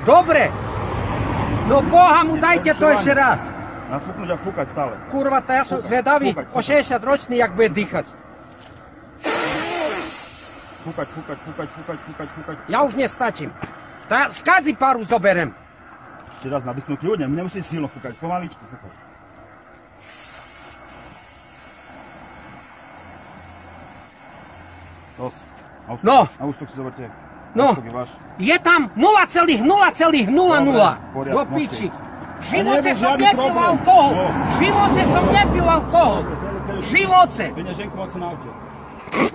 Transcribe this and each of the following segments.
Dobre. No boha mu, dajte to ešte raz. Nafúknuť a fúkať stále. Kurva, to ja som zvedavý, o 60 ročný, jak bude dýchať. Fúkať. Ja už nestačím. Skadzi paru zoberem. Ešte raz nadýchnú kľudne, nemusíš silno fúkať, pomaličku fúkať. Dosť. No. Na ústok si zoberte. No, je tam 0,000. Do piči. V živote som nepil alkohol. V živote som nepil alkohol. V živote. Peňaženkoval sa na aute.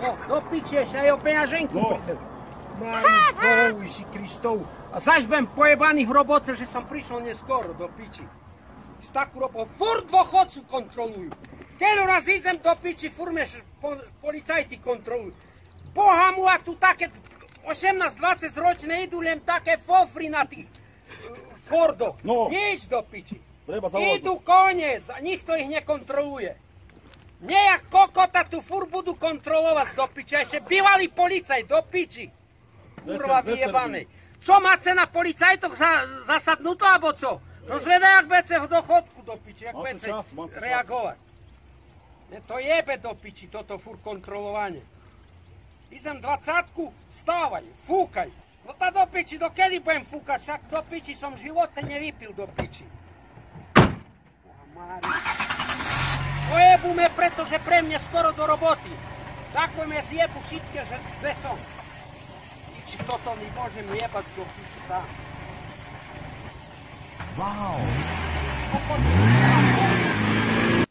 No, do piči ešte aj o peňaženku. Mári, Ježi Kristov. A zaž budem pojebaný v roboce, že som prišiel neskoro do piči. S takú robou furt dôchodcu kontrolujú. Keď raz idem do piči, furt me policajti kontrolujú. Boha mu, a tu také 18-20 ročné idú len také fofry na tých Fordoch. No. Nič do piči. Idú koniec a nikto ich nekontroluje. Nejak kokota tu furt budú kontrolovať do piči. A ešte bývalý policajt do piči. Kurva vyjebanej. Co máte na policajtoch zasadnuto, alebo co? No zvedaj, jak bece v dochodku do piči, jak bece reagovať. To jebe do piči, toto furt kontrolovanie. Idem 20-ku, stávaj, fúkaj. No tá do piči, dokedy budem fúkať? Však do piči som v živote nevypil do piči. Boha Mária. Pojebu me, pretože pre mne skoro do roboty. Tako me zjebu všetké, že kde som. Iči toto mi môžem jebať do piči tam. Wow!